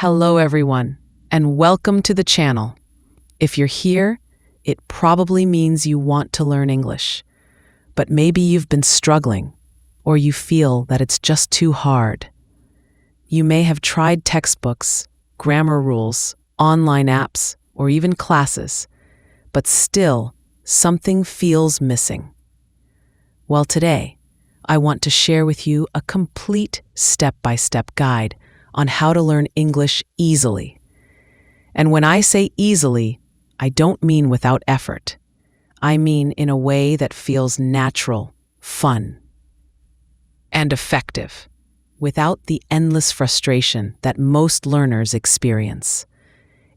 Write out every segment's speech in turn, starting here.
Hello, everyone, and welcome to the channel. If you're here, it probably means you want to learn English. But maybe you've been struggling, or you feel that it's just too hard. You may have tried textbooks, grammar rules, online apps, or even classes, but still, something feels missing. Well, today, I want to share with you a complete step-by-step guide on how to learn English easily. And when I say easily, I don't mean without effort. I mean in a way that feels natural, fun, and effective, without the endless frustration that most learners experience.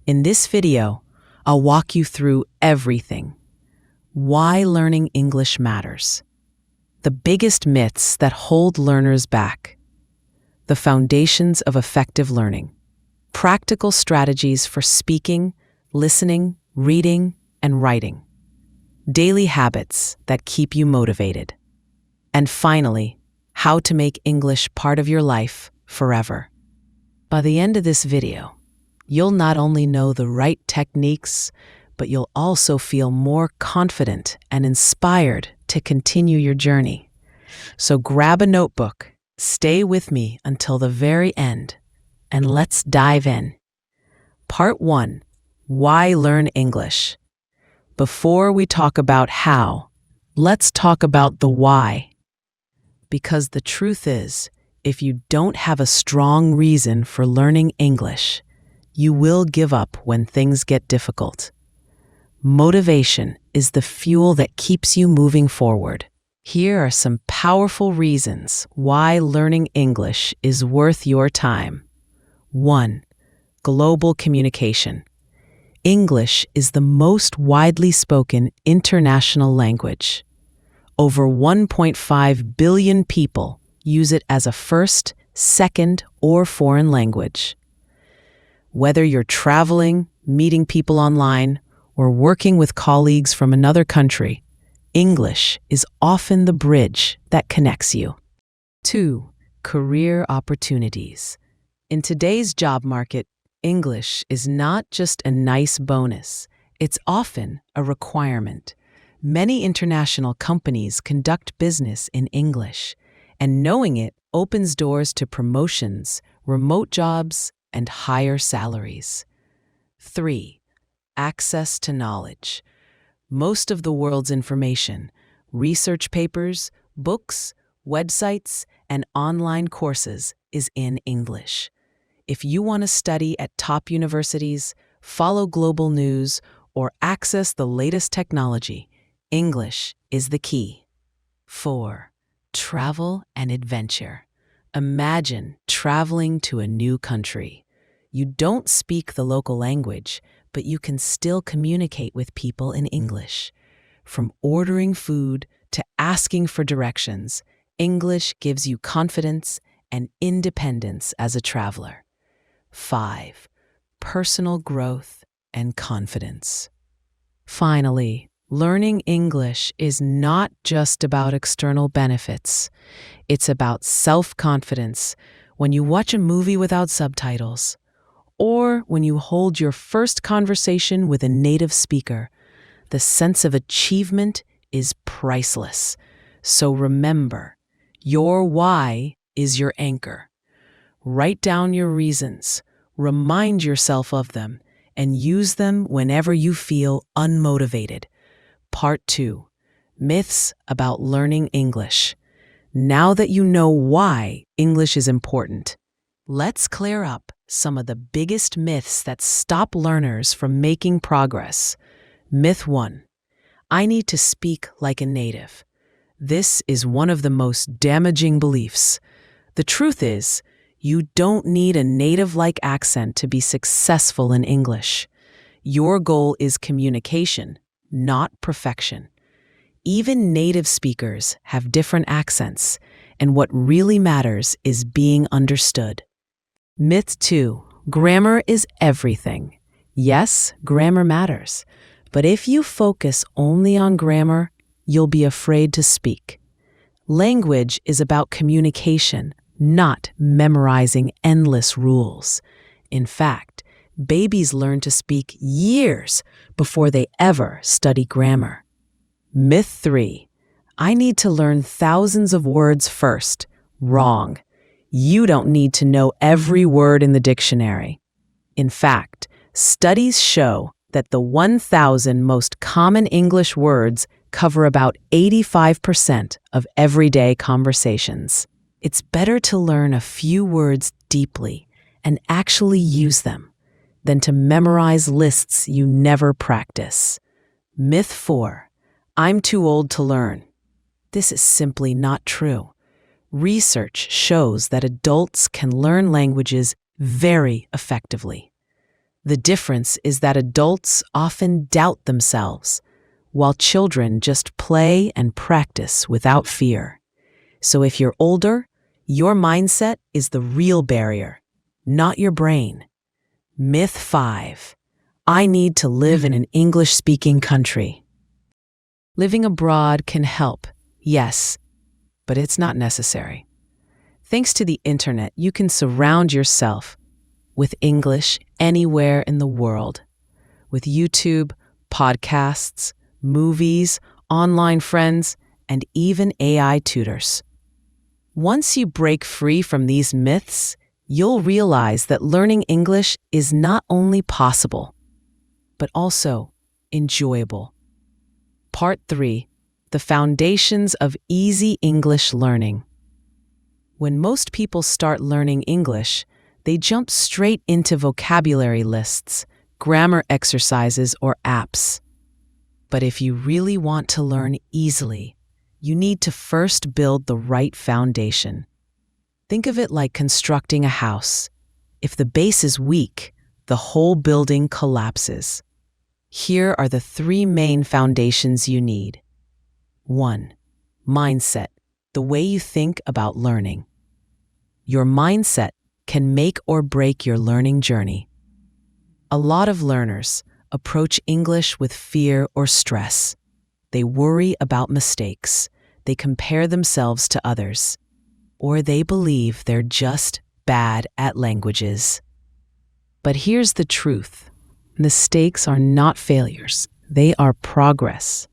In this video, I'll walk you through everything. Why learning English matters. The biggest myths that hold learners back. The foundations of effective learning. Practical strategies for speaking, listening, reading, and writing. Daily habits that keep you motivated. And finally, how to make English part of your life forever. By the end of this video, you'll not only know the right techniques, but you'll also feel more confident and inspired to continue your journey. So grab a notebook, stay with me until the very end, and let's dive in. Part 1. Why learn English? Before we talk about how, let's talk about the why. Because the truth is, if you don't have a strong reason for learning English, you will give up when things get difficult. Motivation is the fuel that keeps you moving forward. Here are some powerful reasons why learning English is worth your time. 1. Global communication. English is the most widely spoken international language. Over 1.5 billion people use it as a first, second, or foreign language. Whether you're traveling, meeting people online, or working with colleagues from another country, English is often the bridge that connects you. 2. Career opportunities. In today's job market, English is not just a nice bonus, it's often a requirement. Many international companies conduct business in English, and knowing it opens doors to promotions, remote jobs, and higher salaries. 3. Access to knowledge. Most of the world's information, research papers, books, websites, and online courses is in English. If you want to study at top universities, follow global news, or access the latest technology, English is the key. 4. Travel and adventure. Imagine traveling to a new country. You don't speak the local language, but you can still communicate with people in English. From ordering food to asking for directions, English gives you confidence and independence as a traveler. 5. Personal growth and confidence. Finally, learning English is not just about external benefits. It's about self-confidence when you watch a movie without subtitles, or when you hold your first conversation with a native speaker. The sense of achievement is priceless. So remember, your why is your anchor. Write down your reasons, remind yourself of them, and use them whenever you feel unmotivated. Part 2. Myths about learning English. Now that you know why English is important, let's clear up some of the biggest myths that stop learners from making progress. Myth 1. I need to speak like a native. This is one of the most damaging beliefs. The truth is, you don't need a native-like accent to be successful in English. Your goal is communication, not perfection. Even native speakers have different accents, and what really matters is being understood. Myth 2. Grammar is everything. Yes, grammar matters. But if you focus only on grammar, you'll be afraid to speak. Language is about communication, not memorizing endless rules. In fact, babies learn to speak years before they ever study grammar. Myth 3. I need to learn thousands of words first. Wrong. You don't need to know every word in the dictionary. In fact, studies show that the 1,000 most common English words cover about 85% of everyday conversations. It's better to learn a few words deeply and actually use them than to memorize lists you never practice. Myth 4. I'm too old to learn. This is simply not true. Research shows that adults can learn languages very effectively. The difference is that adults often doubt themselves, while children just play and practice without fear. So if you're older, your mindset is the real barrier, not your brain. Myth 5. I need to live in an English-speaking country. Living abroad can help, yes, but it's not necessary. Thanks to the internet, you can surround yourself with English anywhere in the world. With YouTube, podcasts, movies, online friends, and even AI tutors. Once you break free from these myths, you'll realize that learning English is not only possible, but also enjoyable. Part 3. The foundations of easy English learning. When most people start learning English, they jump straight into vocabulary lists, grammar exercises, or apps. But if you really want to learn easily, you need to first build the right foundation. Think of it like constructing a house. If the base is weak, the whole building collapses. Here are the 3 main foundations you need. 1. Mindset, the way you think about learning. Your mindset can make or break your learning journey. A lot of learners approach English with fear or stress. They worry about mistakes. They compare themselves to others. Or they believe they're just bad at languages. But here's the truth. Mistakes are not failures. They are progress.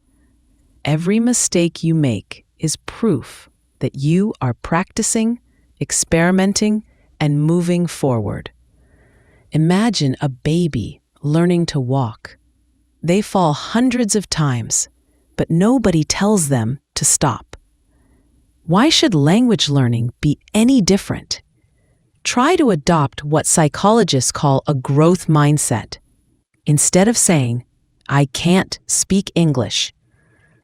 Every mistake you make is proof that you are practicing, experimenting, and moving forward. Imagine a baby learning to walk. They fall hundreds of times, but nobody tells them to stop. Why should language learning be any different? Try to adopt what psychologists call a growth mindset. Instead of saying, I can't speak English,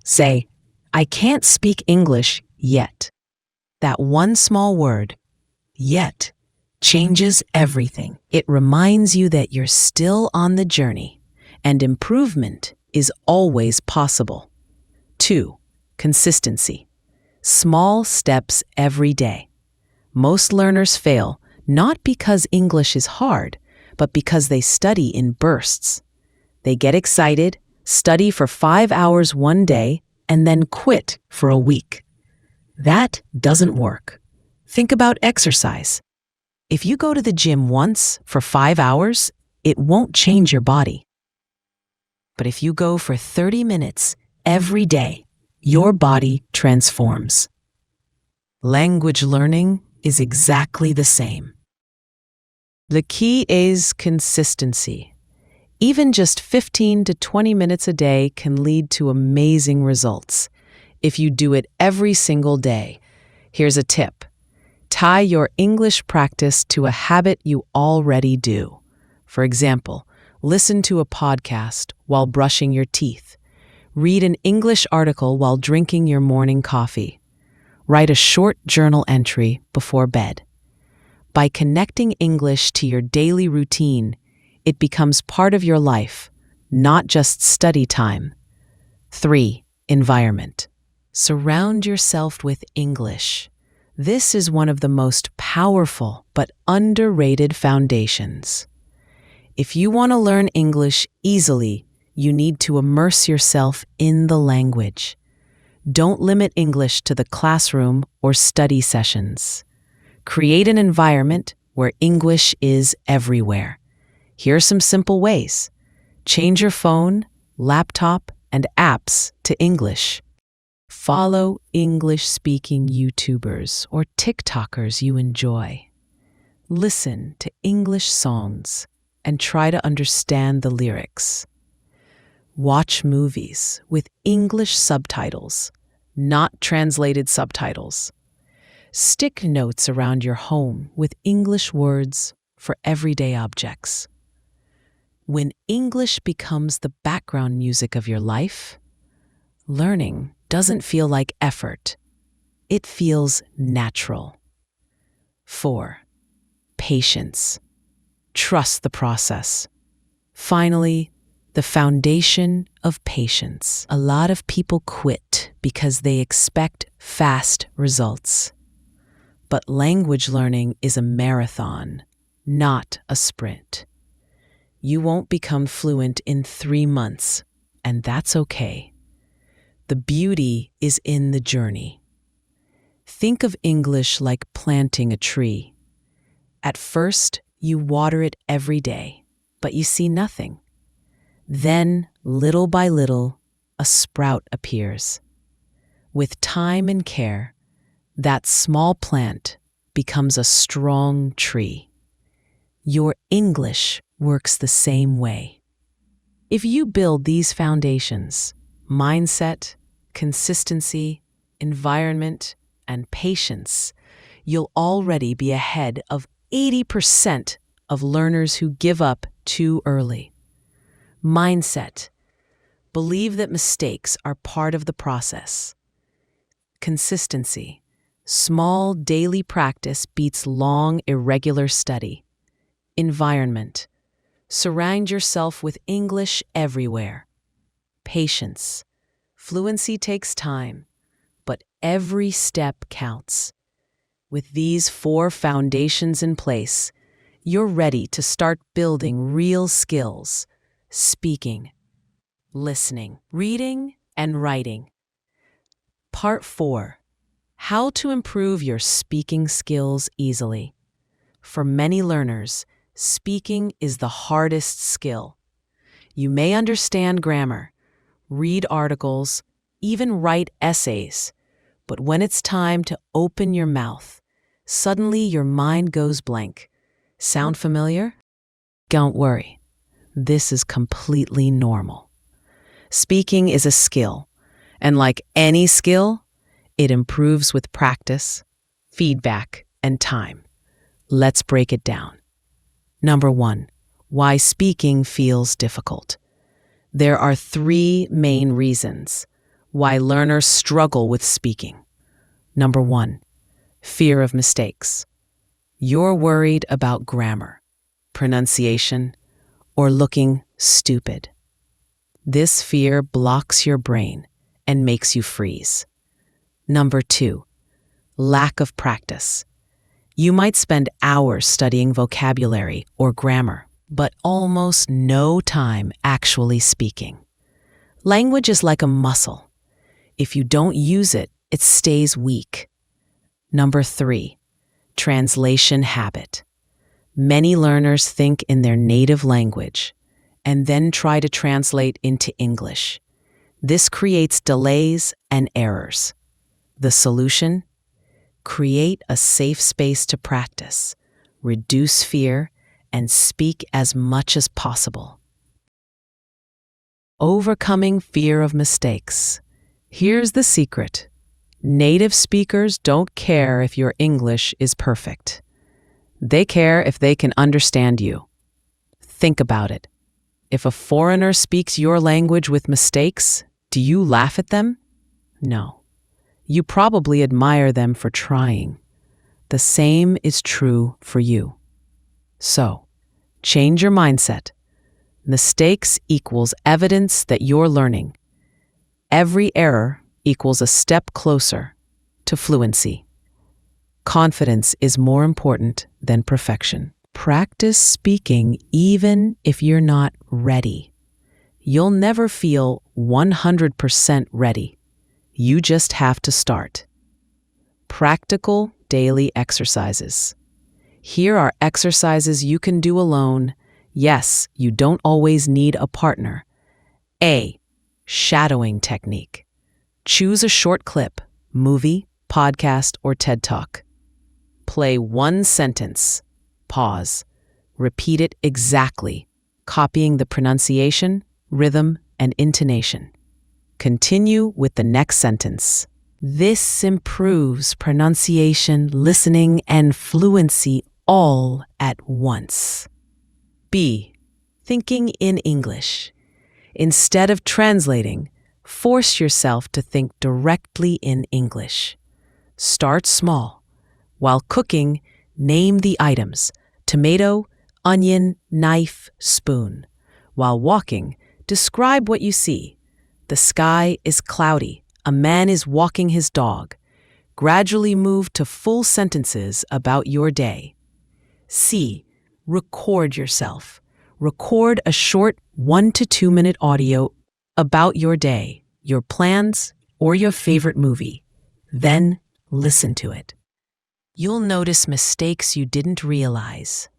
say, I can't speak English yet. That one small word, yet, changes everything. It reminds you that you're still on the journey, and improvement is always possible. 2. Consistency. Small steps every day. Most learners fail not because English is hard, but because they study in bursts. They get excited, study for 5 hours one day, and then quit for a week. That doesn't work. Think about exercise. If you go to the gym once for 5 hours, it won't change your body. But if you go for 30 minutes every day, your body transforms. Language learning is exactly the same. The key is consistency. Even just 15 to 20 minutes a day can lead to amazing results if you do it every single day. Here's a tip. Tie your English practice to a habit you already do. For example, listen to a podcast while brushing your teeth. Read an English article while drinking your morning coffee. Write a short journal entry before bed. By connecting English to your daily routine, it becomes part of your life, not just study time. 3. Environment. Surround yourself with English. This is one of the most powerful but underrated foundations. If you want to learn English easily, you need to immerse yourself in the language. Don't limit English to the classroom or study sessions. Create an environment where English is everywhere. Here are some simple ways. Change your phone, laptop, and apps to English. Follow English-speaking YouTubers or TikTokers you enjoy. Listen to English songs and try to understand the lyrics. Watch movies with English subtitles, not translated subtitles. Stick notes around your home with English words for everyday objects. When English becomes the background music of your life, learning doesn't feel like effort. It feels natural. 4. Patience. Trust the process. Finally, the foundation of patience. A lot of people quit because they expect fast results. But language learning is a marathon, not a sprint. You won't become fluent in 3 months, and that's okay. The beauty is in the journey. Think of English like planting a tree. At first, you water it every day, but you see nothing. Then, little by little, a sprout appears. With time and care, that small plant becomes a strong tree. Your English works the same way. If you build these foundations, mindset, consistency, environment, and patience, you'll already be ahead of 80% of learners who give up too early. Mindset. Believe that mistakes are part of the process. Consistency. Small daily practice beats long, irregular study. Environment. Surround yourself with English everywhere. Patience. Fluency takes time, but every step counts. With these 4 foundations in place, you're ready to start building real skills: speaking, listening, reading, and writing. Part 4. How to improve your speaking skills easily. For many learners, speaking is the hardest skill. You may understand grammar, read articles, even write essays, but when it's time to open your mouth, suddenly your mind goes blank. Sound familiar? Don't worry. This is completely normal. Speaking is a skill, and like any skill, it improves with practice, feedback, and time. Let's break it down. Number 1, why speaking feels difficult. There are 3 main reasons why learners struggle with speaking. Number 1, fear of mistakes. You're worried about grammar, pronunciation, or looking stupid. This fear blocks your brain and makes you freeze. Number 2, lack of practice. You might spend hours studying vocabulary or grammar, but almost no time actually speaking. Language is like a muscle. If you don't use it, it stays weak. Number 3, translation habit. Many learners think in their native language and then try to translate into English. This creates delays and errors. The solution? Create a safe space to practice, reduce fear, and speak as much as possible. Overcoming fear of mistakes. Here's the secret. Native speakers don't care if your English is perfect. They care if they can understand you. Think about it. If a foreigner speaks your language with mistakes, do you laugh at them? No. You probably admire them for trying. The same is true for you. So, change your mindset. Mistakes equals evidence that you're learning. Every error equals a step closer to fluency. Confidence is more important than perfection. Practice speaking even if you're not ready. You'll never feel 100% ready. You just have to start. Practical daily exercises. Here are exercises you can do alone. Yes, you don't always need a partner. A. Shadowing technique. Choose a short clip, movie, podcast, or TED Talk. Play one sentence. Pause. Repeat it exactly, copying the pronunciation, rhythm, and intonation. Continue with the next sentence. This improves pronunciation, listening, and fluency all at once. B. Thinking in English. Instead of translating, force yourself to think directly in English. Start small. While cooking, name the items: tomato, onion, knife, spoon. While walking, describe what you see. The sky is cloudy. A man is walking his dog. Gradually move to full sentences about your day. C. Record yourself. Record a short 1 to 2 minute audio about your day, your plans, or your favorite movie. Then listen to it. You'll notice mistakes you didn't realize.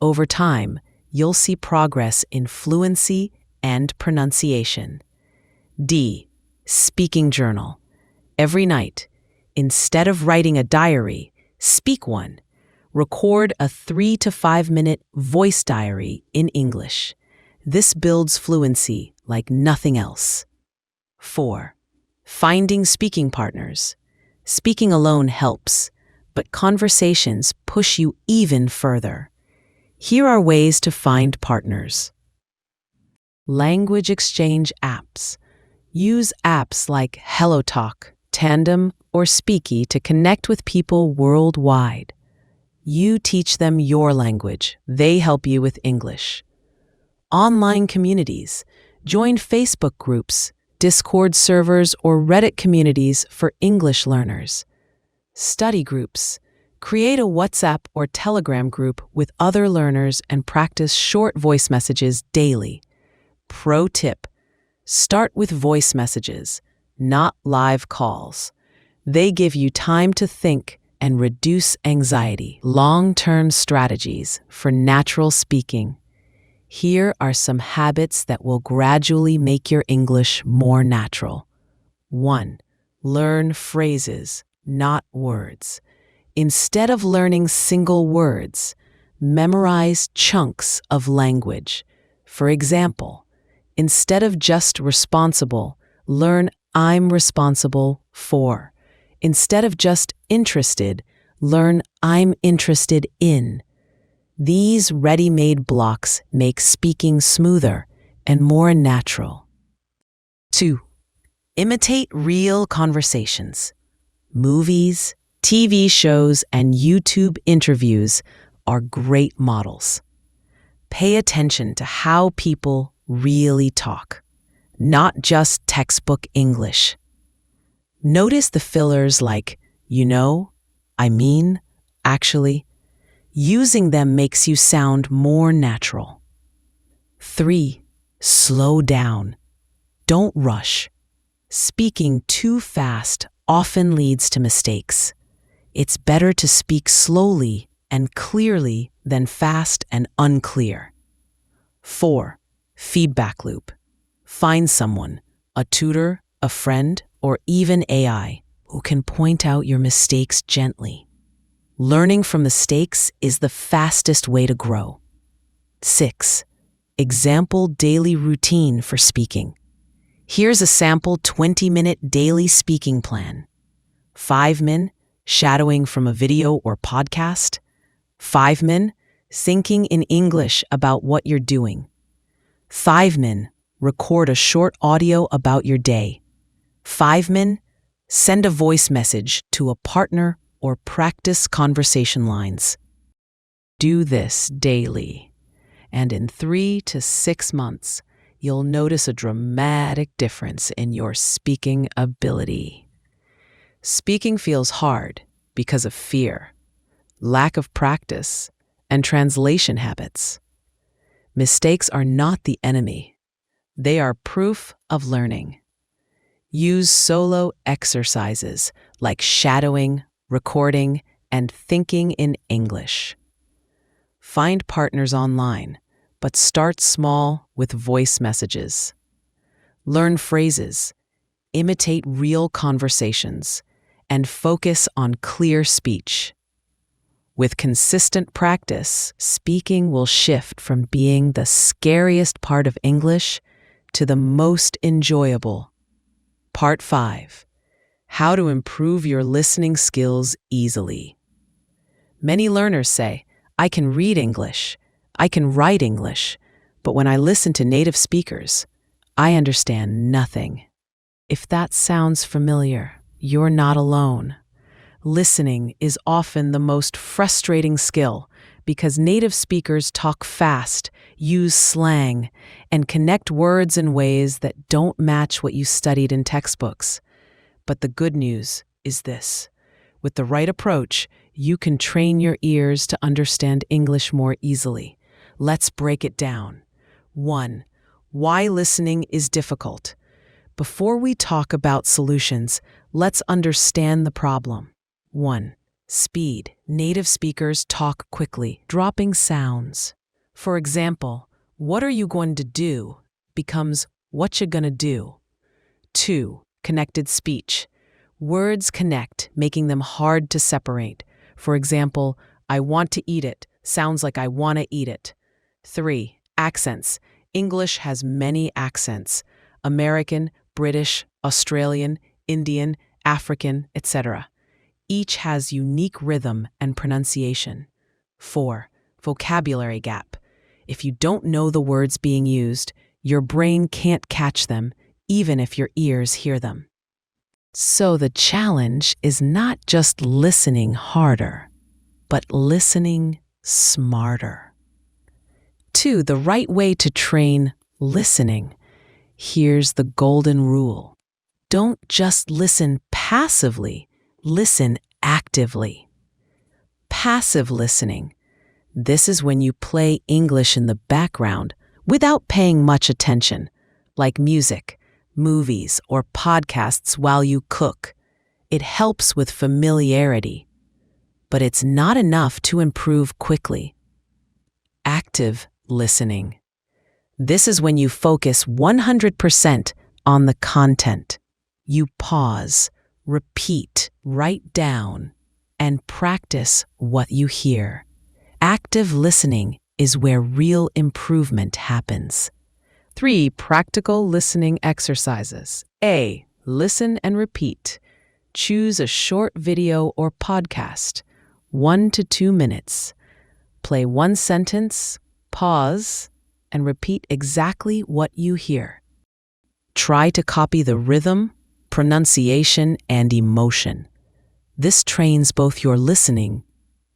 Over time, you'll see progress in fluency and pronunciation. D. Speaking journal. Every night, instead of writing a diary, speak one. Record a 3 to 5 minute voice diary in English. This builds fluency like nothing else. 4. Finding speaking partners. Speaking alone helps, but conversations push you even further. Here are ways to find partners. Language exchange apps. Use apps like HelloTalk, Tandem, or Speaky to connect with people worldwide. You teach them your language. They help you with English. Online communities. Join Facebook groups, Discord servers, or Reddit communities for English learners. Study groups. Create a WhatsApp or Telegram group with other learners and practice short voice messages daily. Pro tip: start with voice messages, not live calls. They give you time to think and reduce anxiety. Long-term strategies for natural speaking. Here are some habits that will gradually make your English more natural. 1. Learn phrases, not words. Instead of learning single words, memorize chunks of language. For example, instead of just responsible, learn I'm responsible for. Instead of just interested, learn I'm interested in. These ready-made blocks make speaking smoother and more natural. 2. Imitate real conversations. Movies, TV shows, and YouTube interviews are great models. Pay attention to how people really talk, not just textbook English. Notice the fillers like, you know, I mean, actually. Using them makes you sound more natural. 3. Slow down. Don't rush. Speaking too fast often leads to mistakes. It's better to speak slowly and clearly than fast and unclear. 4. Feedback loop. Find someone, a tutor, a friend, or even AI, who can point out your mistakes gently. Learning from mistakes is the fastest way to grow. 6. Example daily routine for speaking. Here's a sample 20-minute daily speaking plan. 5 min, shadowing from a video or podcast. 5 min, thinking in English about what you're doing. 5 min, record a short audio about your day. 5 min, send a voice message to a partner or practice conversation lines. Do this daily, and in 3 to 6 months, you'll notice a dramatic difference in your speaking ability. Speaking feels hard because of fear, lack of practice, and translation habits. Mistakes are not the enemy. They are proof of learning. Use solo exercises like shadowing, recording, and thinking in English. Find partners online, but start small with voice messages. Learn phrases, imitate real conversations, and focus on clear speech. With consistent practice, speaking will shift from being the scariest part of English to the most enjoyable. Part 5. How to improve your listening skills easily. Many learners say, I can read English, I can write English, but when I listen to native speakers, I understand nothing. If that sounds familiar, you're not alone. Listening is often the most frustrating skill because native speakers talk fast, use slang, and connect words in ways that don't match what you studied in textbooks. But the good news is this. With the right approach, you can train your ears to understand English more easily. Let's break it down. 1. Why listening is difficult. Before we talk about solutions, let's understand the problem. 1. Speed. Native speakers talk quickly, dropping sounds. For example, what are you going to do becomes what you gonna do. 2. Connected speech. Words connect, making them hard to separate. For example, I want to eat it sounds like I want to eat it. 3. Accents. English has many accents. American, British, Australian, Indian, African, etc. Each has unique rhythm and pronunciation. 4. Vocabulary gap. If you don't know the words being used, your brain can't catch them, even if your ears hear them. So the challenge is not just listening harder, but listening smarter. 2. The right way to train listening. Here's the golden rule. Don't just listen passively, listen actively. Passive listening. This is when you play English in the background without paying much attention, like music, movies, or podcasts while you cook. It helps with familiarity, but it's not enough to improve quickly. Active listening. This is when you focus 100% on the content. You pause, repeat, write down, and practice what you hear. Active listening is where real improvement happens. 3. Practical listening exercises. A. Listen and repeat. Choose a short video or podcast, 1 to 2 minutes. Play one sentence, pause, and repeat exactly what you hear. Try to copy the rhythm, pronunciation, and emotion. This trains both your listening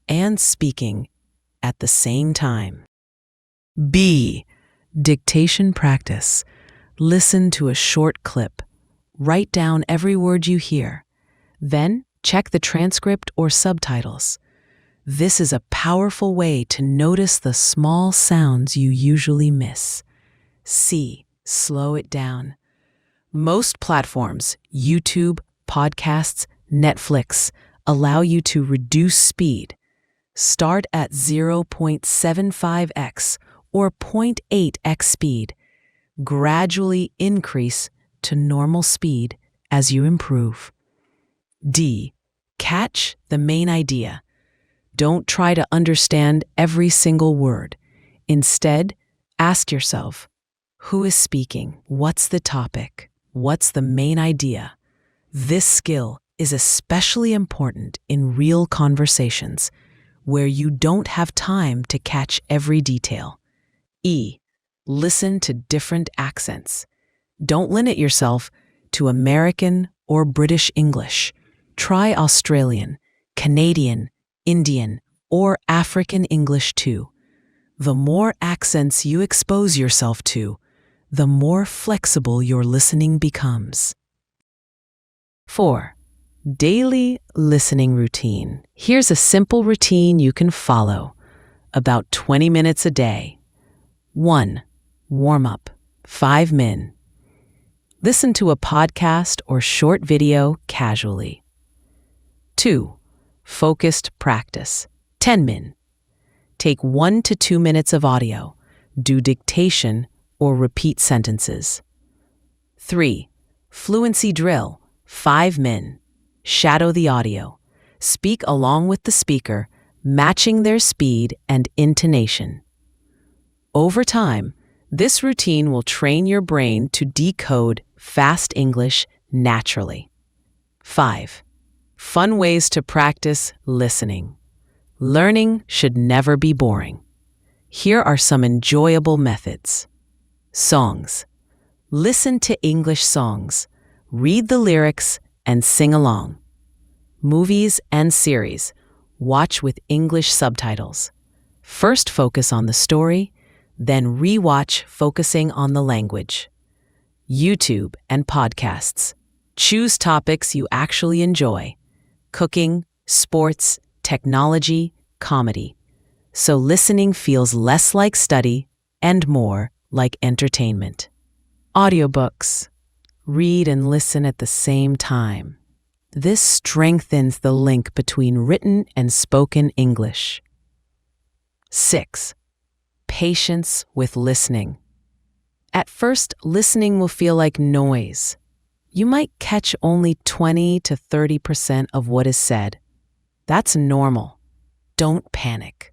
and speaking at the same time. B. Dictation practice. Listen to a short clip. Write down every word you hear. Then check the transcript or subtitles. This is a powerful way to notice the small sounds you usually miss. C. Slow it down. Most platforms, YouTube, podcasts, Netflix, allow you to reduce speed. Start at 0.75x or 0.8x speed. Gradually increase to normal speed as you improve. D. Catch the main idea. Don't try to understand every single word. Instead, ask yourself, who is speaking? What's the topic? What's the main idea? This skill is especially important in real conversations where you don't have time to catch every detail. E. Listen to different accents. Don't limit yourself to American or British English. Try Australian, Canadian, Indian, or African English too. The more accents you expose yourself to, the more flexible your listening becomes. 4. Daily listening routine. Here's a simple routine you can follow. About 20 minutes a day. 1. Warm up, 5 min. Listen to a podcast or short video casually. 2. Focused practice, 10 min. Take 1 to 2 minutes of audio. Do dictation or repeat sentences. 3. Fluency drill. 5 min. Shadow the audio. Speak along with the speaker, matching their speed and intonation. Over time, this routine will train your brain to decode fast English naturally. 5. Fun ways to practice listening. Learning should never be boring. Here are some enjoyable methods. Songs. Listen to English songs, read the lyrics, and sing along. Movies and series. Watch with English subtitles. First focus on the story, then rewatch focusing on the language. YouTube and podcasts. Choose topics you actually enjoy. Cooking, sports, technology, comedy. So listening feels less like study and more like entertainment. Audiobooks. Read and listen at the same time. This strengthens the link between written and spoken English. 6. Patience with listening. At first, listening will feel like noise. You might catch only 20 to 30% of what is said. That's normal. Don't panic.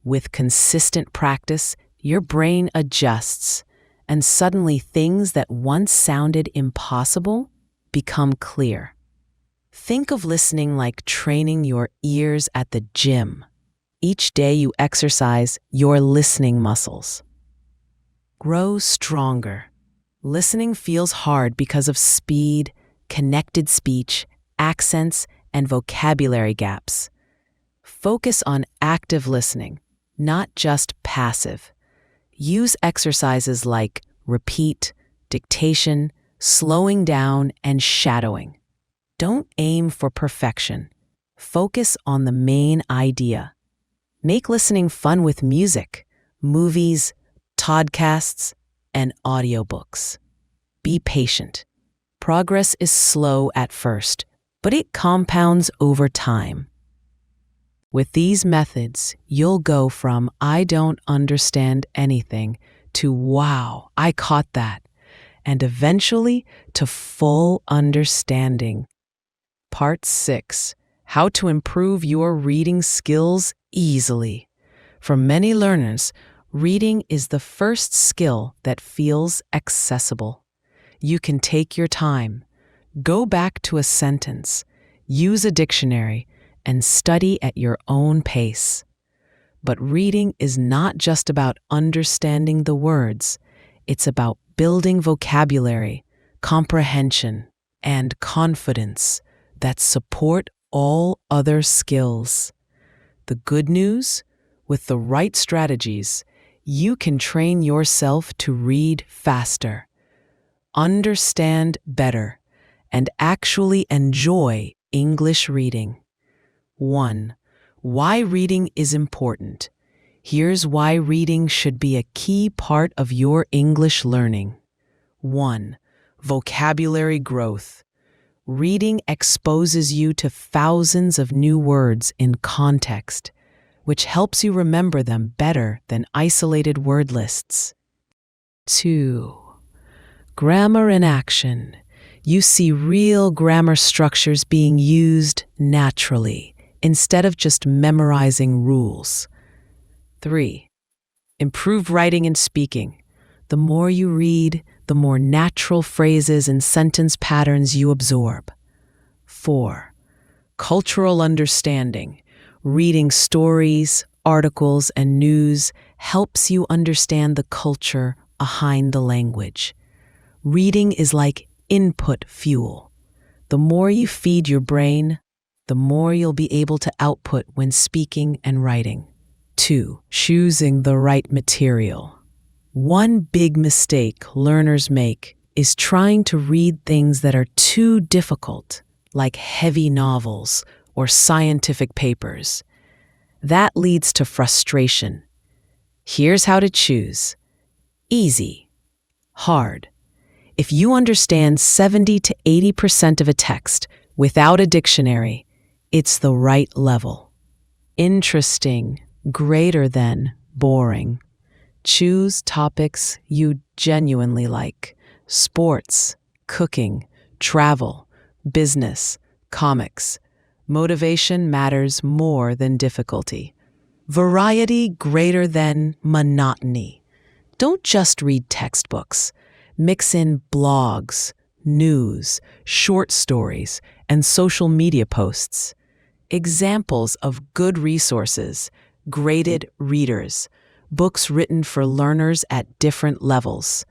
With consistent practice, your brain adjusts, and suddenly things that once sounded impossible become clear. Think of listening like training your ears at the gym. Each day you exercise your listening muscles. Grow stronger. Listening feels hard because of speed, connected speech, accents, and vocabulary gaps. Focus on active listening, not just passive. Use exercises like repeat, dictation, slowing down, and shadowing. Don't aim for perfection. Focus on the main idea. Make listening fun with music, movies, podcasts, and audiobooks. Be patient. Progress is slow at first, but it compounds over time. With these methods, you'll go from "I don't understand anything" to "Wow, I caught that," and eventually to full understanding. Part 6. How to improve your reading skills easily. For many learners, reading is the first skill that feels accessible. You can take your time, go back to a sentence, use a dictionary, and study at your own pace. But reading is not just about understanding the words. It's about building vocabulary, comprehension, and confidence that support all other skills. The good news? With the right strategies, you can train yourself to read faster, understand better, and actually enjoy English reading. 1. Why reading is important. Here's why reading should be a key part of your English learning. 1. Vocabulary growth. Reading exposes you to thousands of new words in context, which helps you remember them better than isolated word lists. 2. Grammar in action. You see real grammar structures being used naturally, instead of just memorizing rules. 3. Improved writing and speaking. The more you read, the more natural phrases and sentence patterns you absorb. 4. Cultural understanding. Reading stories, articles, and news helps you understand the culture behind the language. Reading is like input fuel. The more you feed your brain, the more you'll be able to output when speaking and writing. 2. Choosing the right material. One big mistake learners make is trying to read things that are too difficult, like heavy novels or scientific papers. That leads to frustration. Here's how to choose. Easy. Hard. If you understand 70 to 80% of a text without a dictionary, it's the right level. Interesting. greater than boring. Choose topics you genuinely like: sports, cooking, travel, business, comics. Motivation matters more than difficulty. Variety greater than monotony. Don't just read textbooks. Mix in blogs, news, short stories, and social media posts. Examples of good resources: graded readers, books written for learners at different levels,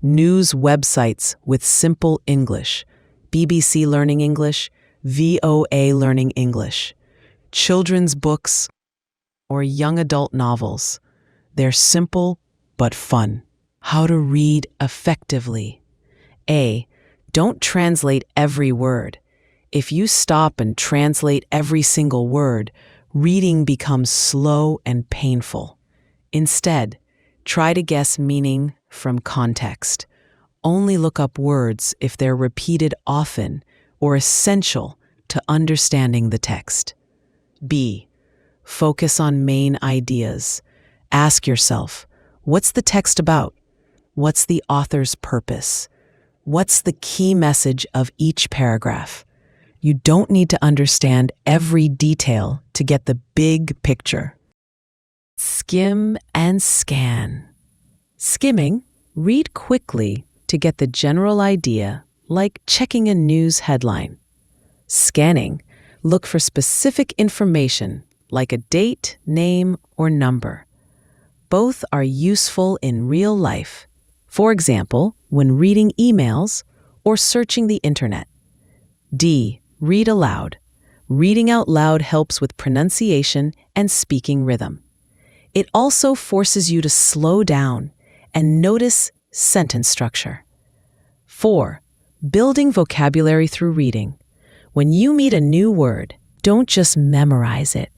news websites with simple English, BBC Learning English, VOA Learning English, children's books, or young adult novels. They're simple but fun. How to read effectively. A. Don't translate every word. If you stop and translate every single word, reading becomes slow and painful. Instead, try to guess meaning from context. Only look up words if they're repeated often or essential to understanding the text. B. Focus on main ideas. Ask yourself, what's the text about? What's the author's purpose? What's the key message of each paragraph? You don't need to understand every detail to get the big picture. Skim and scan. Skimming, read quickly to get the general idea, like checking a news headline. Scanning, look for specific information, like a date, name, or number. Both are useful in real life. For example, when reading emails or searching the internet. D. Read aloud. Reading out loud helps with pronunciation and speaking rhythm. It also forces you to slow down and notice sentence structure. 4. Building vocabulary through reading. When you meet a new word, don't just memorize it.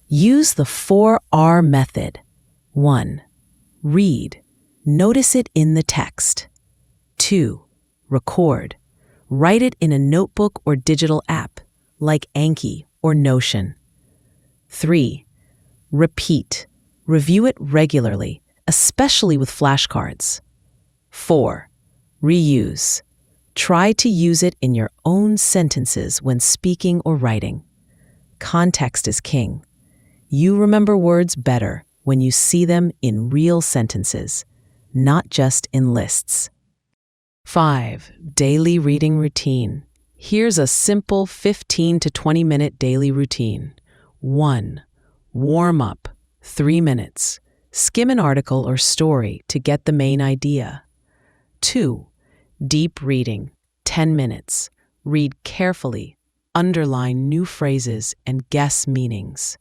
Use the 4R method. 1. Read. Notice it in the text. 2. Record. Write it in a notebook or digital app, like Anki or Notion. 3. Repeat. Review it regularly, especially with flashcards. 4. Reuse. Try to use it in your own sentences when speaking or writing. Context is king. You remember words better when you see them in real sentences, not just in lists. 5. Daily reading routine. Here's a simple 15 to 20-minute daily routine. 1. Warm up, 3 minutes. Skim an article or story to get the main idea. 2. Deep reading, 10 minutes. Read carefully, underline new phrases, and guess meanings.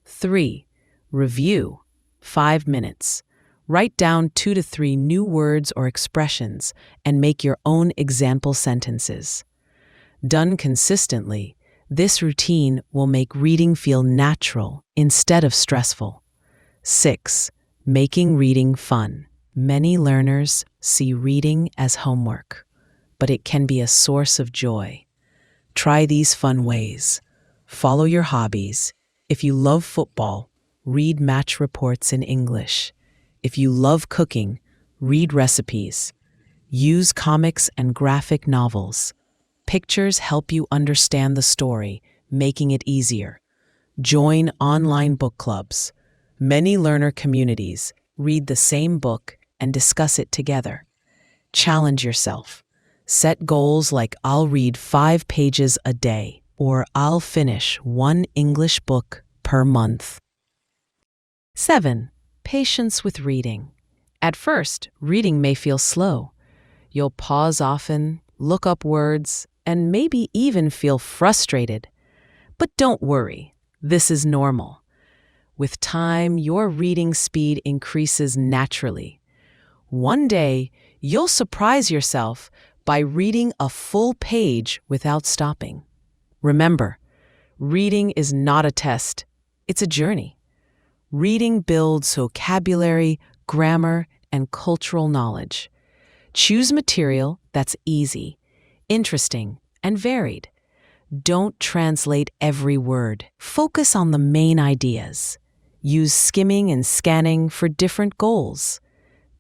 3. Review, 5 minutes. Write down 2 to 3 new words or expressions and make your own example sentences. Done consistently, this routine will make reading feel natural instead of stressful. 6. Making reading fun. Many learners see reading as homework, but it can be a source of joy. Try these fun ways. Follow your hobbies. If you love football, read match reports in English. If you love cooking, read recipes. Use comics and graphic novels. Pictures help you understand the story, making it easier. Join online book clubs. Many learner communities read the same book and discuss it together. Challenge yourself. Set goals like I'll read 5 pages a day or I'll finish 1 English book per month. 7. Patience with reading. At first, reading may feel slow. You'll pause often, look up words, and maybe even feel frustrated. But don't worry, this is normal. With time, your reading speed increases naturally. One day, you'll surprise yourself by reading a full page without stopping. Remember, reading is not a test, it's a journey. Reading builds vocabulary, grammar, and cultural knowledge. Choose material that's easy, interesting, and varied. Don't translate every word. Focus on the main ideas. Use skimming and scanning for different goals.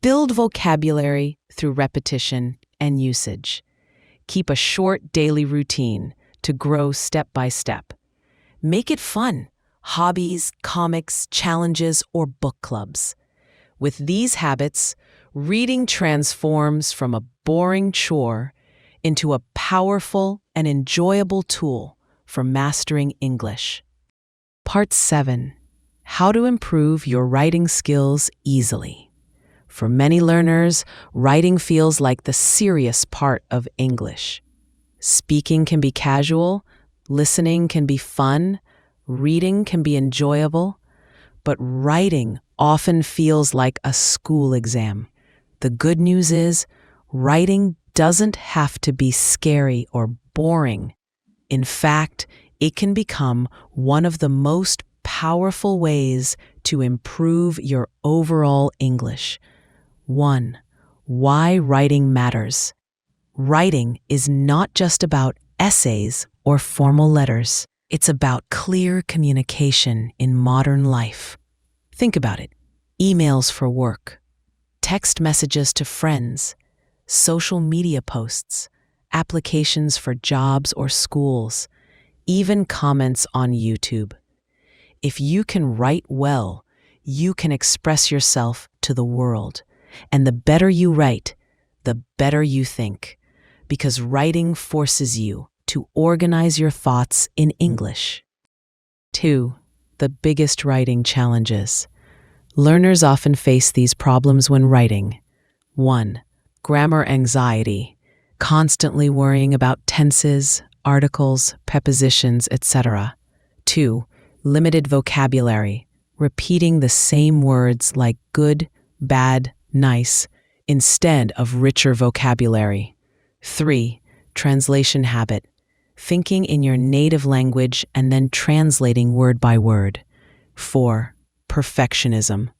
Build vocabulary through repetition and usage. Keep a short daily routine to grow step by step. Make it fun. Hobbies, comics, challenges, or book clubs. With these habits, reading transforms from a boring chore into a powerful and enjoyable tool for mastering English. Part 7. How to improve your writing skills easily. For many learners, writing feels like the serious part of English. Speaking can be casual, listening can be fun, reading can be enjoyable, but writing often feels like a school exam. The good news is, writing doesn't have to be scary or boring. In fact, it can become one of the most powerful ways to improve your overall English. 1. Why writing matters. Writing is not just about essays or formal letters. It's about clear communication in modern life. Think about it. Emails for work, text messages to friends, social media posts, applications for jobs or schools, even comments on YouTube. If you can write well, you can express yourself to the world. And the better you write, the better you think, because writing forces you to organize your thoughts in English. 2. The biggest writing challenges. Learners often face these problems when writing. 1. Grammar anxiety, constantly worrying about tenses, articles, prepositions, etc. 2. Limited vocabulary, repeating the same words like good, bad, nice, instead of richer vocabulary. 3. Translation habit, thinking in your native language and then translating word by word. 4. Perfectionism,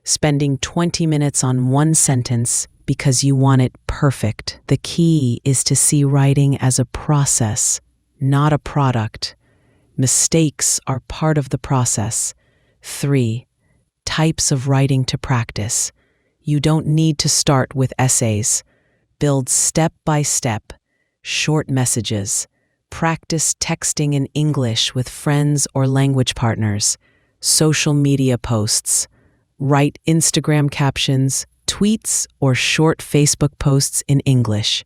spending 20 minutes on one sentence because you want it perfect. The key is to see writing as a process, not a product. Mistakes are part of the process. 3. Types of writing to practice. You don't need to start with essays. Build step by step, short messages. Practice texting in English with friends or language partners. Social media posts. Write Instagram captions, tweets, or short Facebook posts in English.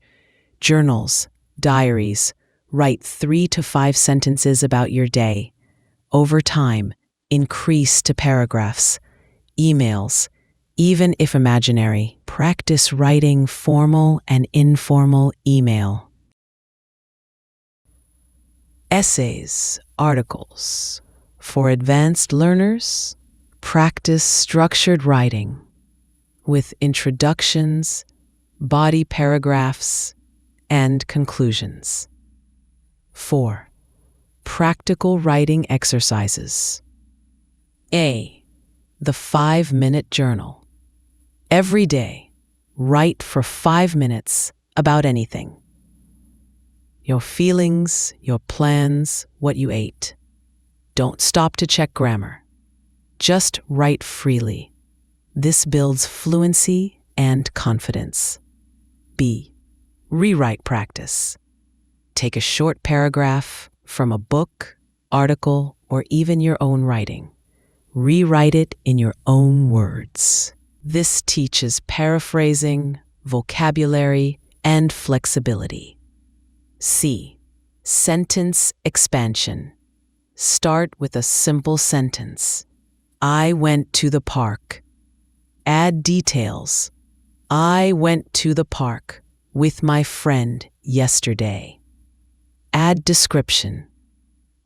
Journals, diaries. Write 3 to 5 sentences about your day. Over time, increase to paragraphs. Emails, even if imaginary, practice writing formal and informal email. Essays, articles. For advanced learners, practice structured writing with introductions, body paragraphs, and conclusions. 4. Practical writing exercises. A. The 5-minute journal. Every day, write for 5 minutes about anything. Your feelings, your plans, what you ate. Don't stop to check grammar. Just write freely. This builds fluency and confidence. B. Rewrite practice. Take a short paragraph from a book, article, or even your own writing. Rewrite it in your own words. This teaches paraphrasing, vocabulary, and flexibility. C. Sentence expansion. Start with a simple sentence. I went to the park. Add details. I went to the park with my friend yesterday. Add description.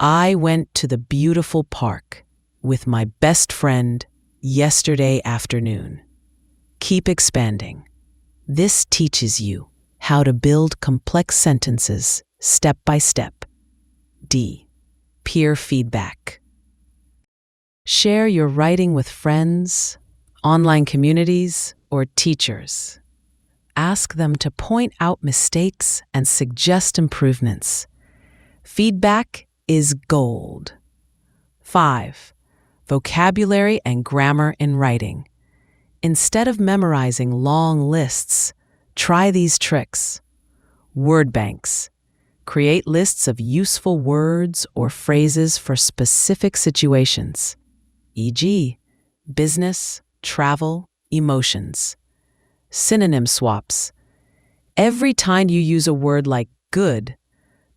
I went to the beautiful park with my best friend yesterday afternoon. Keep expanding. This teaches you how to build complex sentences step by step. D. Peer feedback. Share your writing with friends, online communities, or teachers. Ask them to point out mistakes and suggest improvements. Feedback is gold. 5. vocabulary and grammar in writing. Instead of memorizing long lists, try these tricks. Word banks. Create lists of useful words or phrases for specific situations, e.g., business, travel, emotions. Synonym swaps. Every time you use a word like good,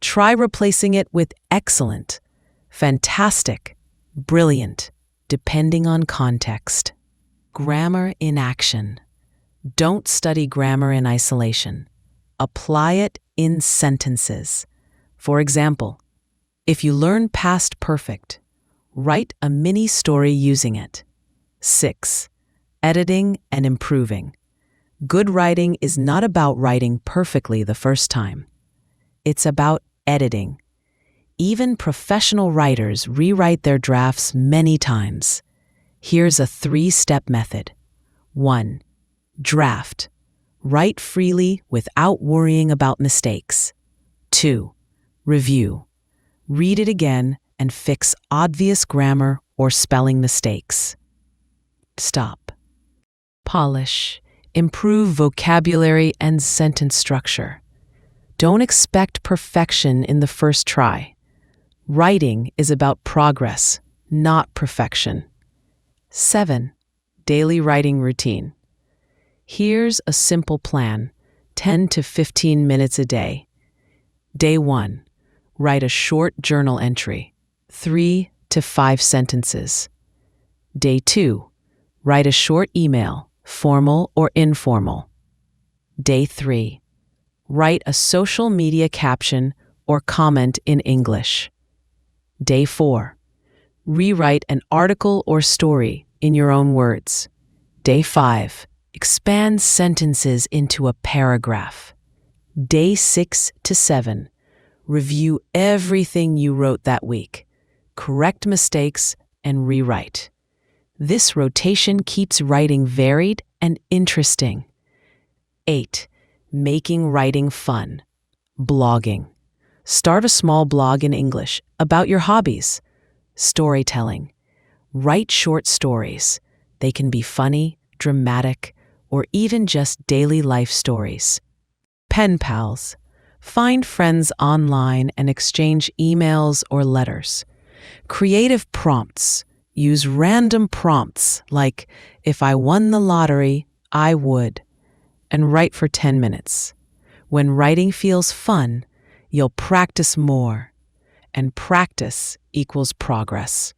try replacing it with excellent, fantastic, brilliant, depending on context. Grammar in action. Don't study grammar in isolation. Apply it in sentences. For example, if you learn past perfect, write a mini story using it. 6. Editing and improving. Good writing is not about writing perfectly the first time. It's about editing. Even professional writers rewrite their drafts many times. Here's a 3-step method. 1. Draft. Write freely without worrying about mistakes. 2. Review. Read it again and fix obvious grammar or spelling mistakes. Stop. Polish. Improve vocabulary and sentence structure. Don't expect perfection in the first try. Writing is about progress, not perfection. 7. Daily writing routine. Here's a simple plan, 10 to 15 minutes a day. Day 1. Write a short journal entry, 3 to 5 sentences. Day 2. Write a short email, formal or informal. Day 3. Write a social media caption or comment in English. Day 4. Rewrite an article or story in your own words. Day 5. Expand sentences into a paragraph. Day 6 to 7. Review everything you wrote that week. Correct mistakes and rewrite. This rotation keeps writing varied and interesting. 8. Making writing fun. Blogging. Start a small blog in English about your hobbies. Storytelling. Write short stories. They can be funny, dramatic, or even just daily life stories. Pen pals. Find friends online and exchange emails or letters. Creative prompts. Use random prompts like, if I won the lottery, I would, and write for 10 minutes. When writing feels fun, you'll practice more, and practice equals progress.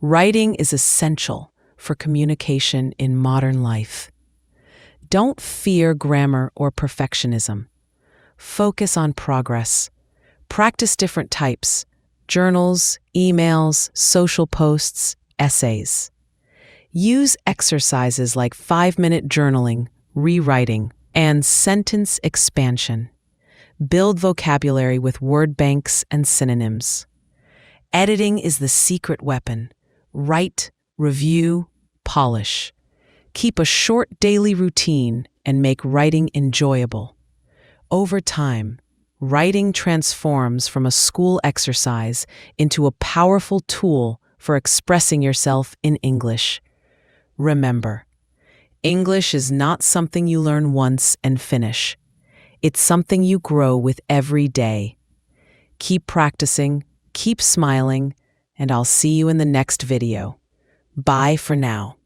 Writing is essential for communication in modern life. Don't fear grammar or perfectionism. Focus on progress. Practice different types: journals, emails, social posts, essays. Use exercises like 5-minute journaling, rewriting, and sentence expansion. Build vocabulary with word banks and synonyms. Editing is the secret weapon. Write, review, polish. Keep a short daily routine and make writing enjoyable. Over time, writing transforms from a school exercise into a powerful tool for expressing yourself in English. Remember, English is not something you learn once and finish. It's something you grow with every day. Keep practicing, keep smiling, and I'll see you in the next video. Bye for now.